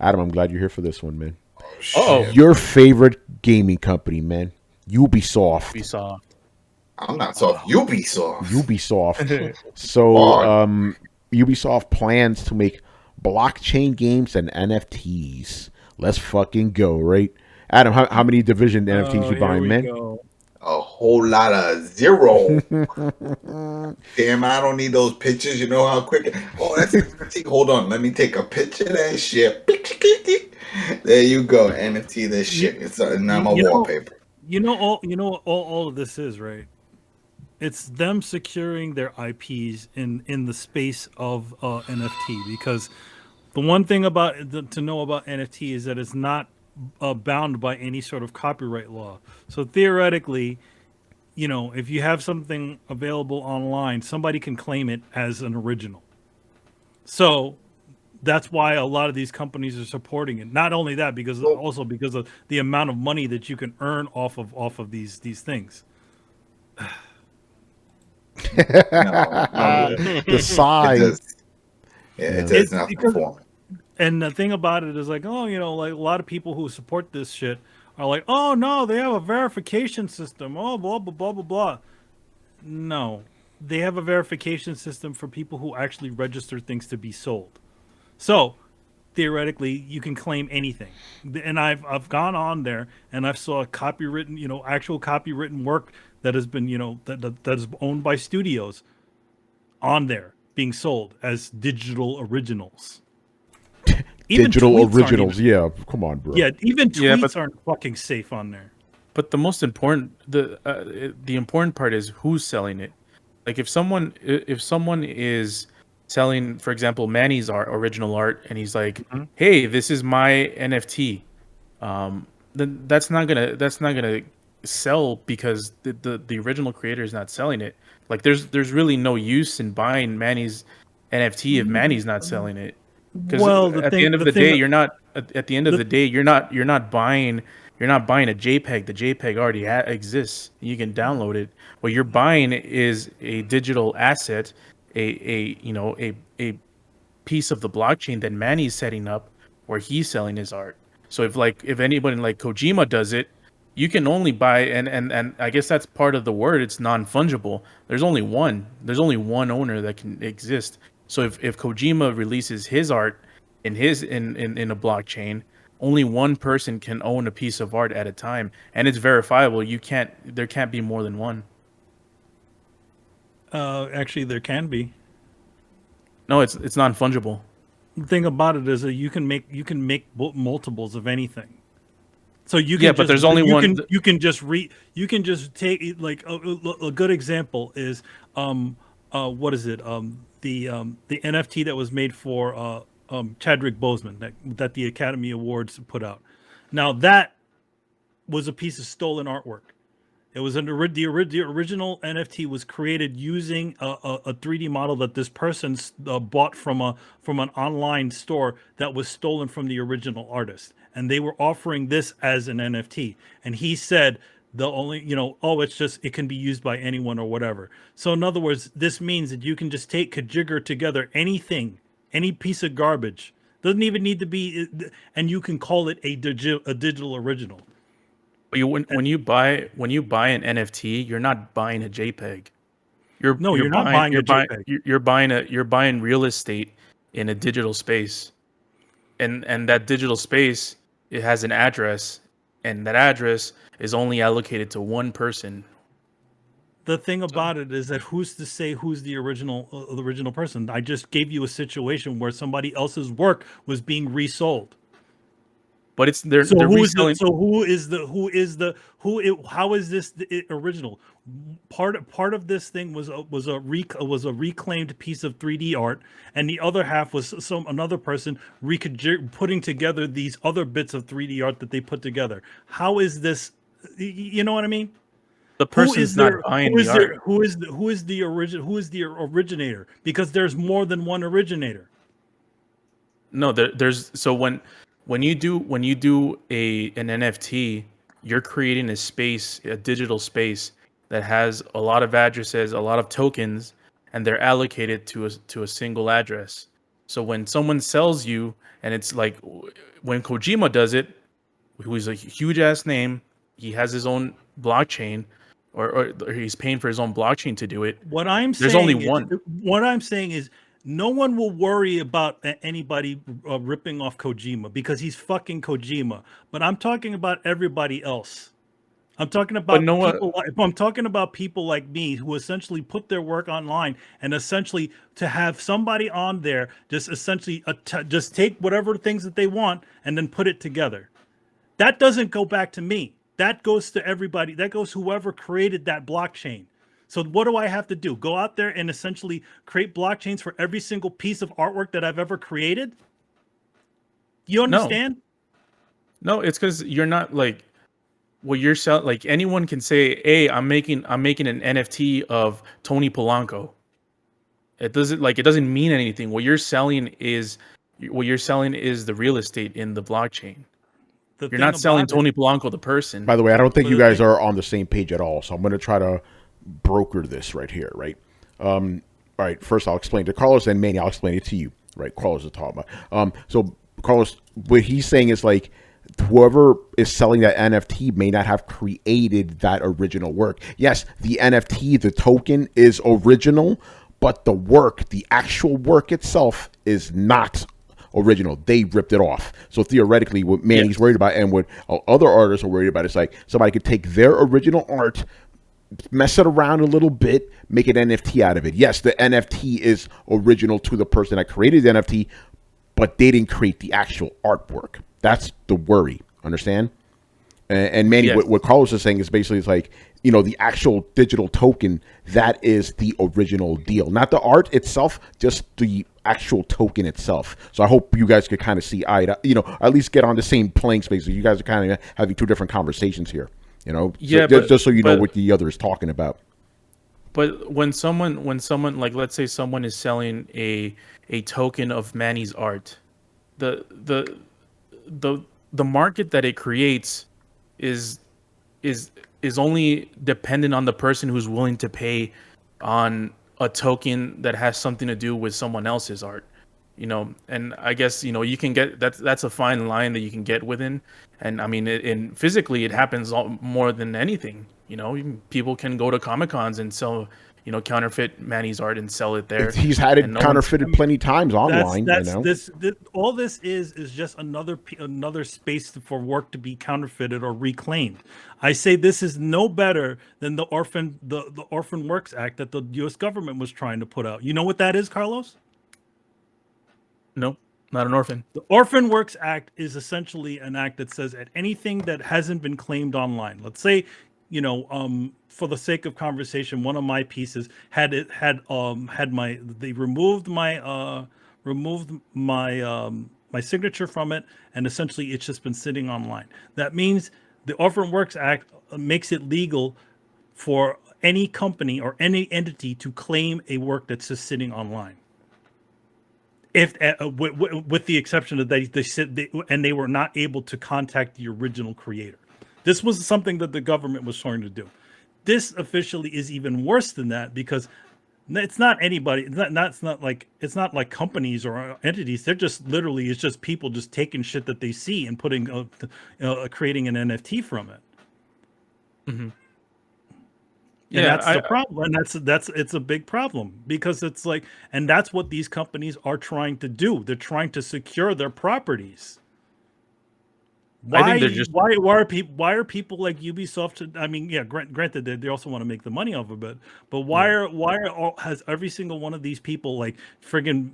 Adam, I'm glad you're here for this one, man. Oh Oh, shit! Your favorite gaming company, man. Ubisoft. Ubisoft. I'm not soft. Ubisoft. Ubisoft. So, Oh, Ubisoft plans to make blockchain games and NFTs. Let's fucking go, right? Adam, how many Division NFTs you Here buying, we man? go. a whole lot of zero. Damn, I don't need those pictures. You know how quick. Oh, that's an NFT. Hold on, let me take a picture of that shit. There you go, NFT. This shit. It's now my You know, wallpaper. all of this is, right? It's them securing their IPs in the space of NFT, because the one thing to know about NFT is that it's not bound by any sort of copyright law. So theoretically, if you have something available online, somebody can claim it as an original. So that's why a lot of these companies are supporting it. Not only that, because also because of the amount of money that you can earn off of these things. No, The it sigh. does. Yeah, it does It's nothing because, for me. and the thing about it is like, like a lot of people who support this shit are like, oh no, they have a verification system. Oh, blah blah blah blah blah. No, they have a verification system for people who actually register things to be sold. So theoretically, you can claim anything. And I've gone on there and I've saw copywritten, actual copywritten work that has been, that is owned by studios on there being sold as digital originals. Digital tweets aren't originals. even- Yeah, come on, bro. Yeah, even Yeah, tweets but- aren't fucking safe on there. But the most important, the important part is who's selling it. Like if someone is selling, for example, Manny's original art, and he's like, Mhm. "Hey, this is my NFT," then that's not gonna sell because the original creator is not selling it. Like there's really no use in buying Manny's NFT if Manny's not selling it. Because Well, at the end of the day, you're not at the end of the day you're not buying a JPEG. The JPEG already exists. You can download it. What you're buying is a digital asset, a piece of the blockchain that Manny's setting up, where he's selling his art. So if anybody like Kojima does it, you can only buy and I guess that's part of the word. It's non-fungible. There's only one. There's only one owner that can exist. So if Kojima releases his art in a blockchain, only one person can own a piece of art at a time, and it's verifiable. There can't be more than one. actually, there can be. No, it's non-fungible. The thing about it is that you can make multiples of anything. So you can Yeah, but there's only one. You can just take it, like a good example is what is it the NFT that was made for Chadwick Boseman that the Academy Awards put out. Now that was a piece of stolen artwork. It was the original NFT was created using a 3D model that this person bought from an online store that was stolen from the original artist, and they were offering this as an NFT. And he said the only it can be used by anyone or whatever. So in other words, this means that you can just kajigger together anything, any piece of garbage. Doesn't even need to be, and you can call it a digital original. When you buy an NFT, you're not buying a JPEG. You're not buying a JPEG. You're buying real estate in a digital space, and that digital space, it has an address, and that address is only allocated to one person. The thing about it is that who's to say who's the original person? I just gave you a situation where somebody else's work was being resold. But how is this the original? Part of this thing was a reclaimed piece of 3D art, and the other half was another person putting together these other bits of 3D art that they put together. How is this? You know what I mean? The person's not buying the art. Who is the originator? Because there's more than one originator. No, there's so when you do an NFT, you're creating a space, a digital space that has a lot of addresses, a lot of tokens, and they're allocated to a single address. So when someone sells you, and it's like when Kojima does it, who is a huge ass name, he has his own blockchain, or he's paying for his own blockchain to do it. What I'm There's only saying is, one. what I'm saying is, no one will worry about anybody ripping off Kojima because he's fucking Kojima. But I'm talking about everybody else. I'm talking about I'm talking about people like me who essentially put their work online, and essentially to have somebody on there just essentially just take whatever things that they want and then put it together. That doesn't go back to me. That goes to everybody. That goes whoever created that blockchain. So what do I have to do? Go out there and essentially create blockchains for every single piece of artwork that I've ever created? You understand? No, it's because you're not like what you're selling. Like anyone can say, "Hey, I'm making an NFT of Tony Polanco." It doesn't mean anything. What you're selling is the real estate in the blockchain. You're not selling Tony Polanco the person. By the way, I don't think you guys are on the same page at all. So I'm going to try to broker this right here, right? All right. First, I'll explain to Carlos, and Manny, I'll explain it to you, right? Carlos is talking about. So Carlos, what he's saying is like whoever is selling that NFT may not have created that original work. Yes, the NFT, the token is original, but the work, the actual work itself, is not original. They ripped it off. So theoretically, what Manny's worried about and what other artists are worried about is like somebody could take their original art, mess it around a little bit, make an NFT out of it. Yes, the NFT is original to the person that created the NFT, but they didn't create the actual artwork. That's the worry. Understand? And Manny, what Carlos is saying is basically it's like, the actual digital token, that is the original deal. Not the art itself, just the actual token itself. So I hope you guys could kind of see at least get on the same playing space. So you guys are kind of having two different conversations here. Just so you know what the other is talking about. But when someone like, let's say someone is selling a token of Manny's art, the market that it creates is only dependent on the person who's willing to pay on a token that has something to do with someone else's art. And I guess you can get that's a fine line that you can get within. And I mean, physically it happens more than anything. People can go to Comic-Cons and sell counterfeit Manny's art and sell it there. He's had it counterfeited plenty times online. All this is just another space for work to be counterfeited or reclaimed. I say this is no better than the Orphan Works Act that the U.S. government was trying to put out. You know what that is, Carlos? No, not an orphan. The Orphan Works Act is essentially an act that says at anything that hasn't been claimed online. Let's say, for the sake of conversation, one of my pieces they removed my signature from it, and essentially it's just been sitting online. That means the Orphan Works Act makes it legal for any company or any entity to claim a work that's just sitting online. If with the exception of they said they were not able to contact the original creator. This was something that the government was trying to do. This officially is even worse than that because it's not anybody. It's not like companies or entities. They're just literally it's just people just taking shit that they see and putting creating an NFT from it. Mm-hmm. And that's the problem. And it's a big problem because it's like, and that's what these companies are trying to do. They're trying to secure their properties. Why are people like Ubisoft? I mean, granted, they also want to make the money off of it, but has every single one of these people like friggin'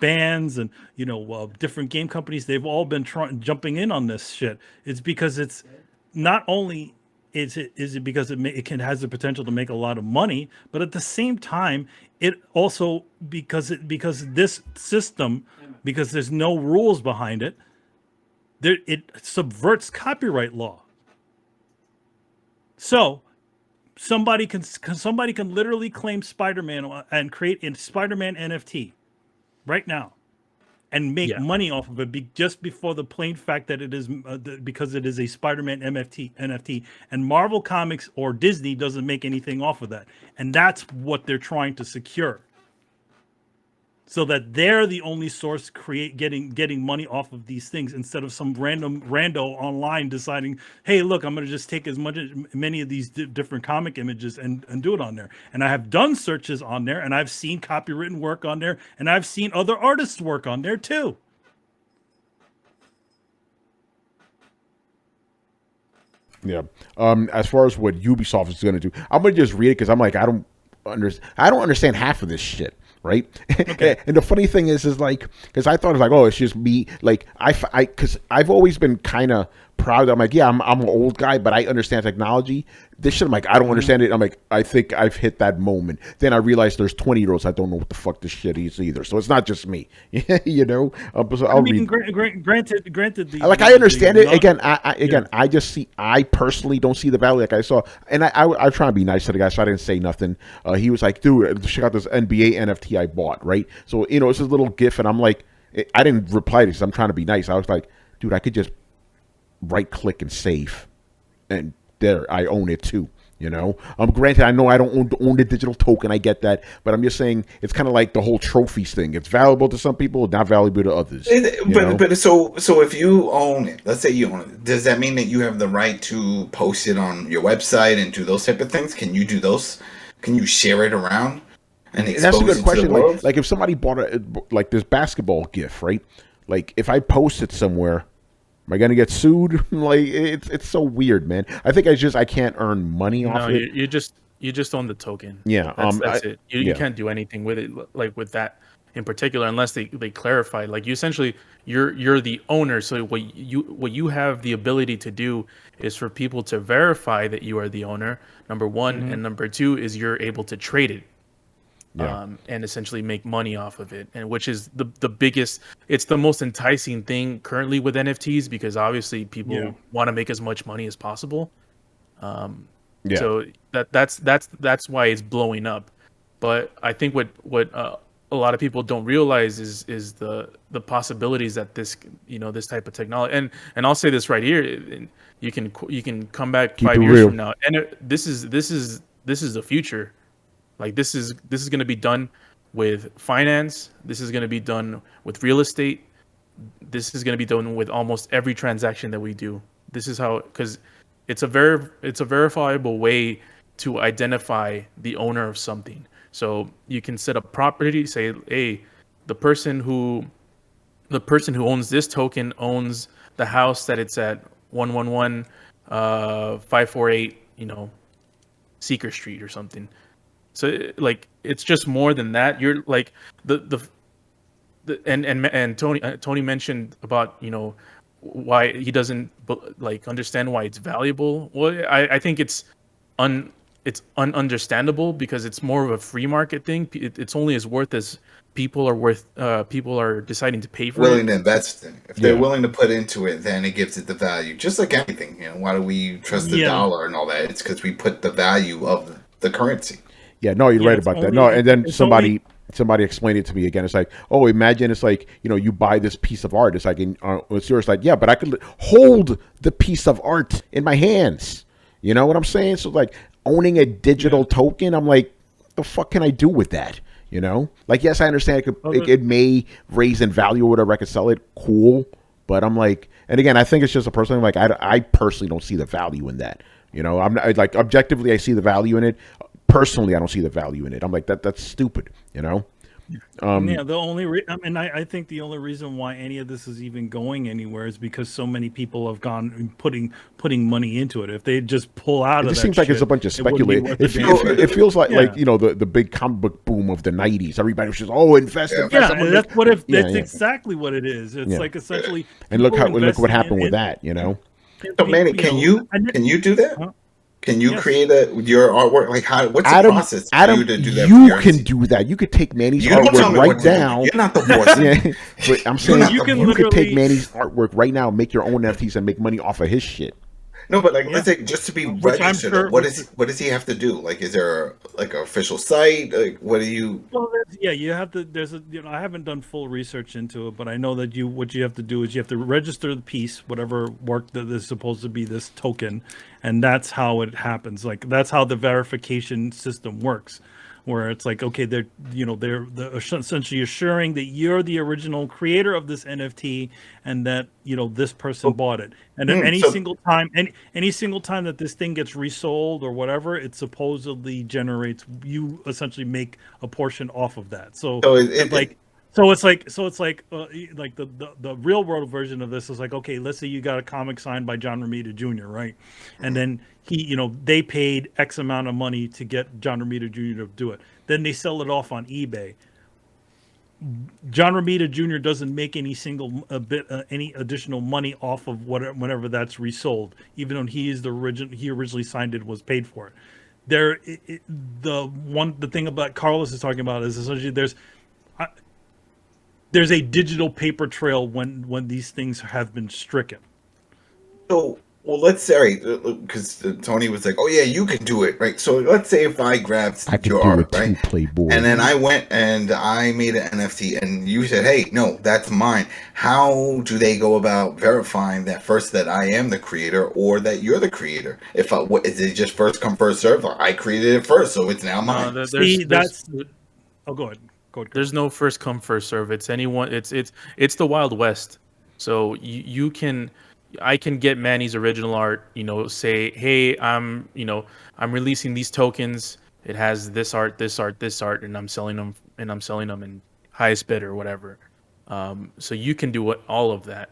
bands and different game companies? They've all been jumping in on this shit. It's because it's not only is it because it has the potential to make a lot of money, but at the same time, it also because this system, because there's no rules behind it. It subverts copyright law. So somebody can literally claim Spider-Man and create a Spider-Man NFT right now and make money off of it just before the plain fact that it is because it is a Spider-Man NFT, and Marvel Comics or Disney doesn't make anything off of that, and that's what they're trying to secure. so that they're the only source getting money off of these things, instead of some random rando online deciding, hey, look, I'm going to just take many of these different comic images and do it on there. And I have done searches on there, and I've seen copywritten work on there, and I've seen other artists work on there too. Yeah. As far as what Ubisoft is going to do, I'm going to just read it because I'm like, I don't understand half of this shit. Right. Okay. And the funny thing is like, because I thought it was like, oh, it's just me. Like because I've always been kind of proud. I'm like, yeah, I'm an old guy, but I understand technology. This shit, I'm like, I don't understand it. I'm like, I think I've hit that moment. Then I realized there's 20-year-olds that don't know what the fuck this shit is either. So it's not just me, you know. So I'll read. Granted, I understand it. Again, I personally don't see the value. Like I saw, and I try to be nice to the guy, so I didn't say nothing. He was like, dude, check out this NBA NFT I bought, right? So you know, it's this little GIF, and I'm like, I didn't reply to because I'm trying to be nice. I was like, dude, I could just right click and save, and there I own it too. You know, granted, I know I don't own the digital token. I get that, but I'm just saying it's kind of like the whole trophies thing. It's valuable to some people, not valuable to others. But so if you own it, let's say you own it, does that mean that you have the right to post it on your website and do those type of things? Can you do those? Can you share it around and expose that's a good it question. to the world? Like if somebody bought like this basketball GIF, right? Like if I post it somewhere, am I gonna get sued? Like it's so weird, man. I think I can't earn money off it. You just own the token. Yeah, that's it. You can't do anything with it, like with that in particular, unless they clarify. Like you essentially, you're the owner. So what you have the ability to do is for people to verify that you are the owner. Number one, and number two is you're able to trade it. Yeah. And essentially make money off of it, and which is the biggest. It's the most enticing thing currently with NFTs because obviously people want to make as much money as possible. So that's why it's blowing up. But I think what a lot of people don't realize is the possibilities that this type of technology, and I'll say this right here, you can come back 5 years from now, and this is the future. Like this is going to be done with finance. This is going to be done with real estate. This is going to be done with almost every transaction that we do. This is how, because it's a verifiable way to identify the owner of something. So you can set up property, say, hey, the person who owns this token owns the house that it's at 111 548, Seeker Street or something. So like it's just more than that. You're like and Tony mentioned about why he doesn't understand why it's valuable. Well, I think it's ununderstandable because it's more of a free market thing. It's only as worth as people are deciding to pay for willing it. to invest in. If they're willing to put into it, then it gives it the value. Just like anything, why do we trust the dollar and all that? It's because we put the value of the currency. Yeah, no, you're right about that. No, and then somebody explained it to me again. It's like, oh, imagine it's like, you buy this piece of art. It's like, it's yours. Like, yeah, but I could hold the piece of art in my hands. You know what I'm saying? So like owning a digital token, I'm like, the fuck can I do with that? Like, yes, I understand it may raise in value or whatever. I could sell it. Cool. But I'm like, and again, I think it's just a personal, like, I personally don't see the value in that. I'm not, like, objectively, I see the value in it. Personally, I don't see the value in it. I'm like, that's stupid, the only I think the only reason why any of this is even going anywhere is because so many people have gone putting money into it. If they just pull out of it, just seems like it's a bunch of speculation. It feels like the big comic book boom of the '90s. Everybody was just Infested. That's exactly what it is. It's like essentially. And look what happened with that. So Manny, can you do that? Huh? Can you create your artwork? Like, what's the process for you to do that? You can do that. You could take Manny's artwork right now. You're not the boss. But I'm saying you could take Manny's artwork right now, make your own NFTs, and make money off of his shit. No, but like, let's say just to be registered, sure, what does he have to do? Like, is there like an official site? Like, what do you? Well, you have to. I haven't done full research into it, but I know that what you have to do is you have to register the piece, whatever work that is supposed to be this token, and that's how it happens. Like, that's how the verification system works. where it's like, okay, they're essentially assuring that you're the original creator of this NFT and that this person bought it. And then any single time that this thing gets resold or whatever, it supposedly generates, you essentially make a portion off of that. So it's like the real world version of this is like, okay, let's say you got a comic signed by John Romita Jr., right? And then they paid X amount of money to get John Romita Jr. to do it. Then they sell it off on eBay. John Romita Jr. doesn't make any any additional money off of whenever that's resold, even though he originally signed it, was paid for it. The thing about Carlos is talking about is essentially there's a digital paper trail when these things have been stricken. So, well, let's say, because Tony was like, "Oh yeah, you can do it, right?" So let's say if I grabbed I can your do art, it too, right, Playboy. and then I went and I made an NFT, and you said, "Hey, no, that's mine." How do they go about verifying that first that I am the creator or that you're the creator? Is it just first come first serve? I created it first, so it's now mine. No, Go ahead. There's no first come first serve. It's anyone. It's the Wild West. So I can get Manny's original art. Say, hey, I'm releasing these tokens. It has this art, and I'm selling them in highest bid or whatever. So you can do all of that.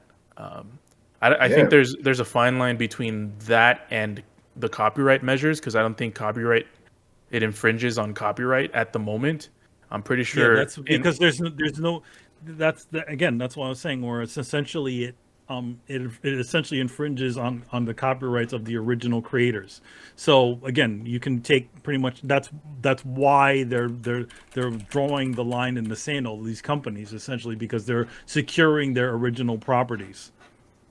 I think there's a fine line between that and the copyright measures, because I don't think it infringes on copyright at the moment. I'm pretty sure that's because there's no that's what I was saying, where it's essentially it essentially infringes on the copyrights of the original creators. So again, you can take pretty much that's why they're drawing the line in the sand, all these companies, essentially because they're securing their original properties.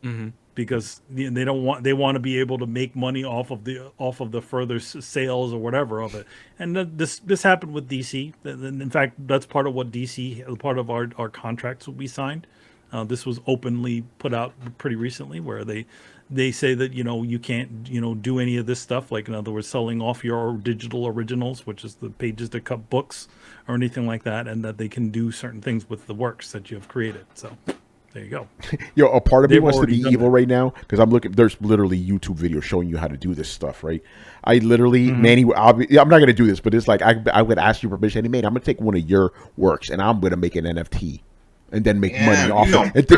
Mm-hmm. Because they want to be able to make money off of the further sales or whatever of it. And this happened with DC. In fact, that's part of what DC, part of our contracts we signed. This was openly put out pretty recently, where they say that you can't do any of this stuff, like in other words selling off your digital originals, which is the pages that cut books or anything like that, and that they can do certain things with the works that you have created. So there you go. Yo, a part of me wants to be evil that right now because I'm looking. There's literally YouTube videos showing you how to do this stuff, right? I literally, Manny, I'm not gonna do this, but it's like I would ask you permission. Hey, man, I'm gonna take one of your works and I'm gonna make an NFT and then make money off it to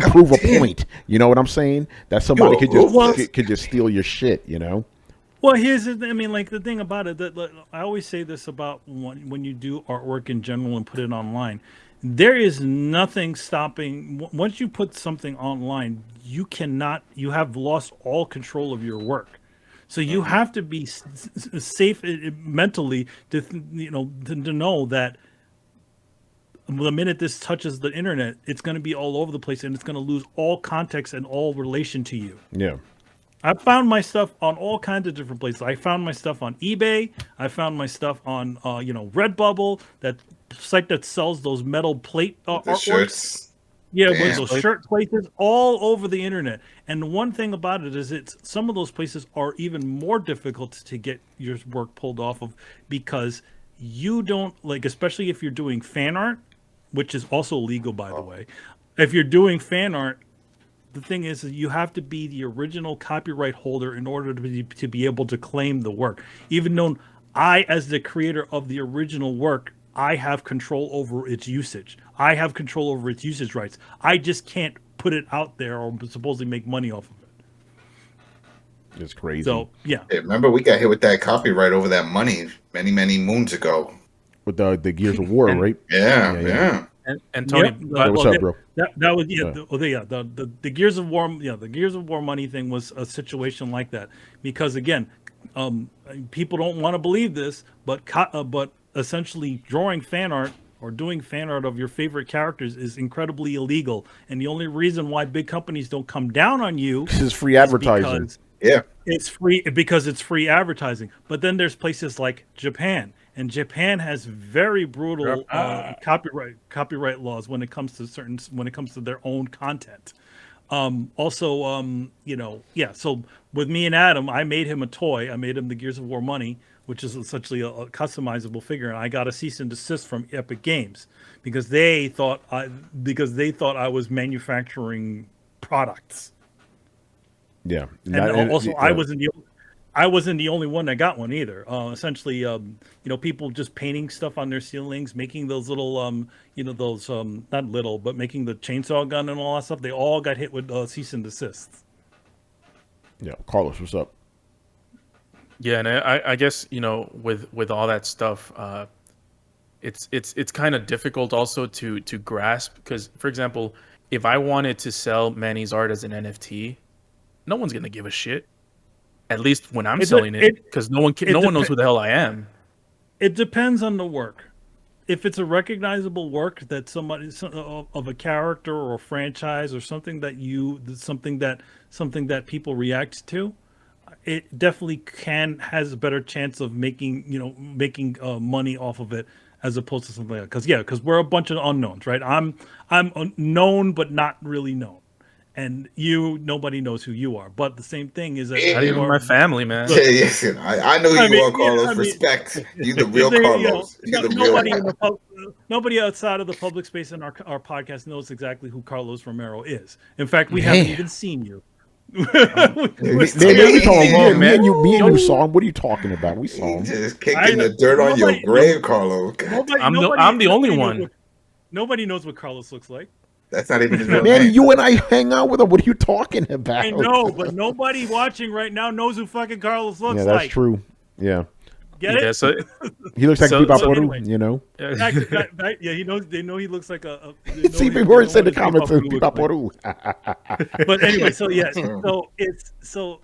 prove a point. You know what I'm saying? That somebody could just steal your shit. Well, the thing about it, that I always say this about when you do artwork in general and put it online. There is nothing stopping. Once you put something online, you have lost all control of your work. So you have to be safe mentally to know that the minute this touches the internet, it's going to be all over the place and it's going to lose all context and all relation to you. Yeah. I found my stuff on all kinds of different places. I found my stuff on eBay. I found my stuff on Redbubble, that site that sells those metal plate artworks. Shirts. Yeah, with those shirt places all over the internet. And the one thing about it is some of those places are even more difficult to get your work pulled off of, because you don't, especially if you're doing fan art, which is also legal, by the way. If you're doing fan art, the thing is you have to be the original copyright holder in order to be able to claim the work. Even though I, as the creator of the original work, I have control over its usage. I have control over its usage rights. I just can't put it out there or supposedly make money off of it. It's crazy. So, yeah. Hey, remember, we got hit with that copyright over that money many, many moons ago. With the Gears of War, right? Yeah. And Tony, what's up, bro? That was the Gears of War. Yeah, the Gears of War money thing was a situation like that, because again, people don't want to believe this, but essentially drawing fan art or doing fan art of your favorite characters is incredibly illegal, and the only reason why big companies don't come down on you is free advertising. It's free because it's free advertising. But then there's places like Japan. And Japan has very brutal copyright laws when it comes to their own content. So with me and Adam, I made him a toy. I made him the Gears of War money, which is essentially a customizable figure, and I got a cease and desist from Epic Games because they thought I was manufacturing products. Yeah, And also, I wasn't the only one that got one either. Essentially, people just painting stuff on their ceilings, making those little, those not little, but making the chainsaw gun and all that stuff. They all got hit with cease and desist. Yeah, Carlos, what's up? Yeah, and I guess with all that stuff, it's kind of difficult also to grasp because, for example, if I wanted to sell Manny's art as an NFT, no one's gonna give a shit. At least when I'm selling it, because no one knows who the hell I am. It depends on the work. If it's a recognizable work that somebody of a character or a franchise or something that people react to, it definitely has a better chance of making money off of it as opposed to something like that. Because we're a bunch of unknowns, right? I'm known but not really known. And nobody knows who you are. But the same thing is that not even my family, man. Yeah, yes, I know who you are, Carlos. Respect. You the real Carlos. Nobody outside of the public space in our podcast knows exactly who Carlos Romero is. In fact, we haven't even seen you. Me and you saw him. What are you talking about? We saw him. Just kicking the dirt on your grave, Carlos. I'm the only one. Nobody knows what Carlos looks like. That's not even his real Man, name. you and I hang out with him. What are you talking about? I know, but nobody watching right now knows who fucking Carlos looks like. Yeah, that's true. Yeah. Get it? Yeah, so, He looks like Pipaporu, anyway. Yeah, he knows. They know he looks like a. See, before he said the comments, Pipaporu. But anyway, so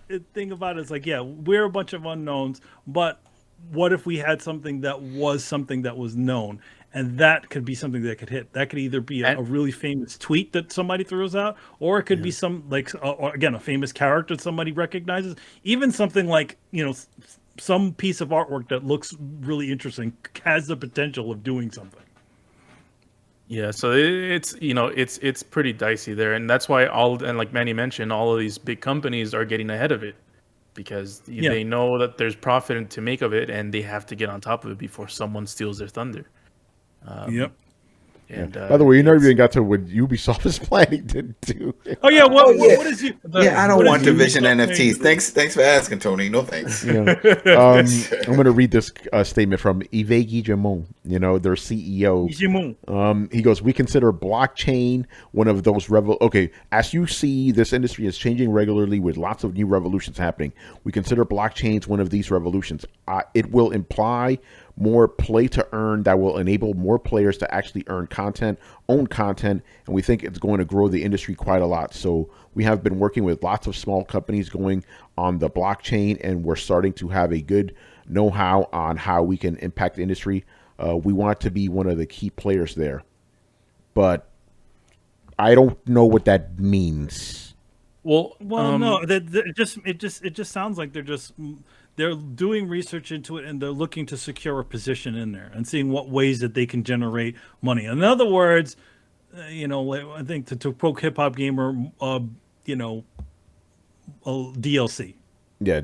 the thing about it is like, yeah, we're a bunch of unknowns, but what if we had something that was known? And that could be something that could hit. That could either be a really famous tweet that somebody throws out, or it could be some again a famous character that somebody recognizes. Even something like some piece of artwork that looks really interesting has the potential of doing something. Yeah, so it's pretty dicey there, and that's why like Manny mentioned, all of these big companies are getting ahead of it because they know that there's profit to make of it, and they have to get on top of it before someone steals their thunder. Yep. And, By the way, you never even got to what Ubisoft is planning to do. Oh yeah, what is you? Yeah, I don't want Division NFTs. Thanks for asking, Tony. No thanks. I'm going to read this statement from Yves Guillemot, their CEO. He goes, "We consider blockchain one of those Okay, as you see, this industry is changing regularly with lots of new revolutions happening. We consider blockchains one of these revolutions. It will imply more play to earn that will enable more players to actually own content, and we think it's going to grow the industry quite a lot. So we have been working with lots of small companies going on the blockchain, and we're starting to have a good know-how on how we can impact the industry. We want to be one of the key players there, but I don't know what that means." No, it just sounds like they're doing research into it, and they're looking to secure a position in there and seeing what ways that they can generate money. In other words, I think to quote Hip Hop Gamer, DLC. Yeah,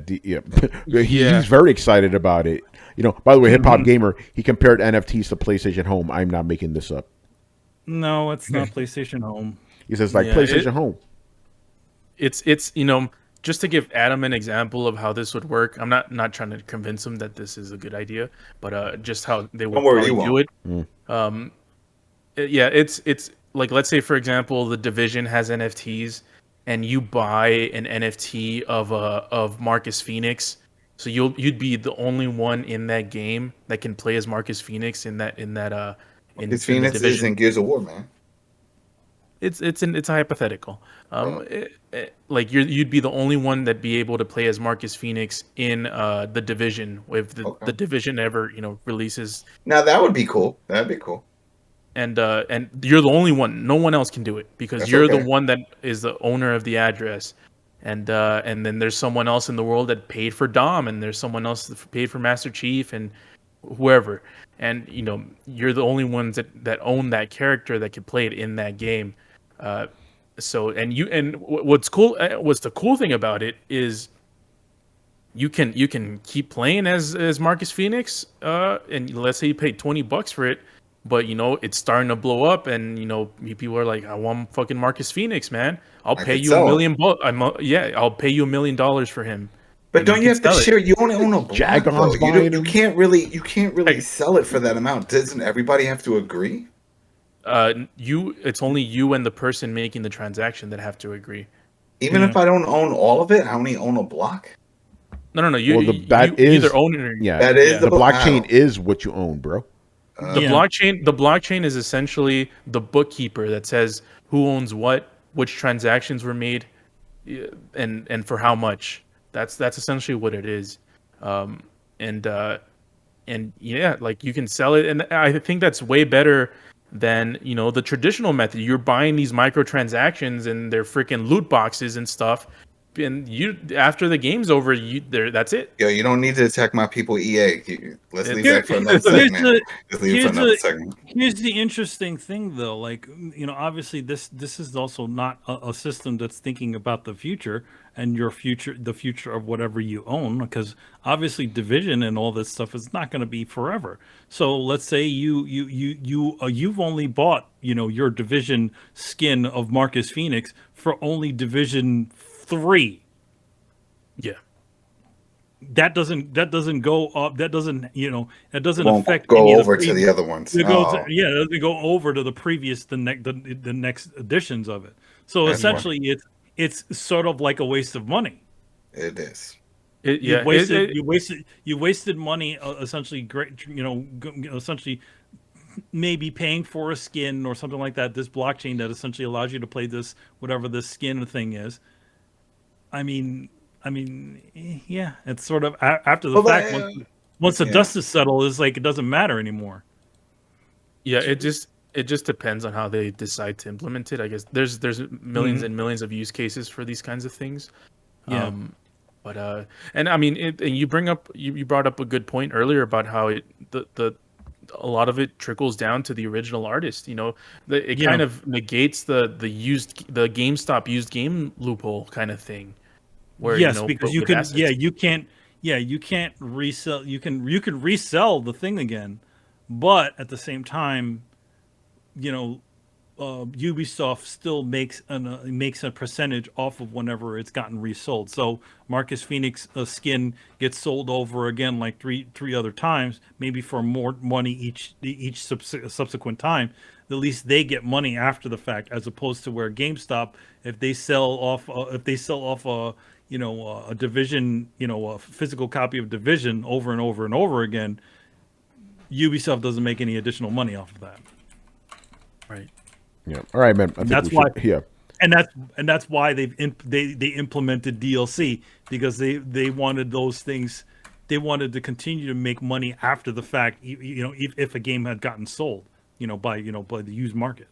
he's very excited about it. By the way, Hip Hop Gamer, he compared NFTs to PlayStation Home. I'm not making this up. No, it's not PlayStation Home. He says PlayStation Home. It's just to give Adam an example of how this would work. I'm not trying to convince him that this is a good idea, but just how they would do it. It's like, let's say for example, the Division has NFTs, and you buy an NFT of Marcus Phoenix. So you'd be the only one in that game that can play as Marcus Phoenix in Marcus Phoenix is in Gears of War, man. It's a hypothetical. Like you'd be the only one that'd be able to play as Marcus Phoenix in the Division if the Division ever releases. Now that would be cool. That'd be cool. And you're the only one. No one else can do it because you're the one that is the owner of the address. And then there's someone else in the world that paid for Dom, and there's someone else that paid for Master Chief and whoever. And you're the only ones that own that character that can play it in that game. What's the cool thing about it is you can keep playing as Marcus Phoenix, and let's say you paid $20 for it, but it's starting to blow up, and people are like, I want fucking Marcus Phoenix, man. I'll I pay could you a sell million. I'll pay you $1 million for him. But And don't you can have to sell it. share? You only own a block, Jagon's though. buying You them. can't really Hey. sell it for that amount. Doesn't everybody have to agree? It's only you and the person making the transaction that have to agree. Even if I don't own all of it, I only own a block. No. You, Well, you either own it or yeah. That is the the blockchain wow. is what you own, bro. The blockchain is essentially the bookkeeper that says who owns what, which transactions were made, and for how much. That's essentially what it is. And yeah, like you can sell it, and I think that's way better than the traditional method. You're buying these microtransactions and they're freaking loot boxes and stuff, and after the game's over, that's it. Yo, you don't need to attack my people, EA. Let's leave Here- that for another segment. Let's leave it for another segment. Here's the interesting thing, though. Like, obviously, this is also not a system that's thinking about the future and the future of whatever you own, because obviously, Division and all this stuff is not going to be forever. So, let's say you've only bought your Division skin of Marcus Phoenix for only Division 3. Yeah. That doesn't go up. That doesn't Won't affect go any of over to the other ones. It goes, it doesn't go over to the previous, the next editions of it. So That's essentially, it's sort of like a waste of money. It is. You wasted money. Essentially, great. Essentially, maybe paying for a skin or something like that. This blockchain that essentially allows you to play this, whatever this skin thing is. I mean, yeah, it's sort of after the fact. Once the dust is settled, it's like it doesn't matter anymore. Yeah, it just depends on how they decide to implement it. I guess there's millions and millions of use cases for these kinds of things. Yeah. But and I mean, and you brought up a good point earlier about how a lot of it trickles down to the original artist. It kind of negates the GameStop used game loophole kind of thing. Where, because you can't resell. You can resell the thing again, but at the same time, Ubisoft still makes a percentage off of whenever it's gotten resold. So Marcus Phoenix skin gets sold over again like three other times, maybe for more money each subsequent time. At least they get money after the fact, as opposed to where GameStop, if they sell off a Division, a physical copy of Division over and over and over again, Ubisoft doesn't make any additional money off of that. Right. Yeah. All right, man. And that's why they implemented DLC, because they wanted those things. They wanted to continue to make money after the fact. If a game had gotten sold, by the used market.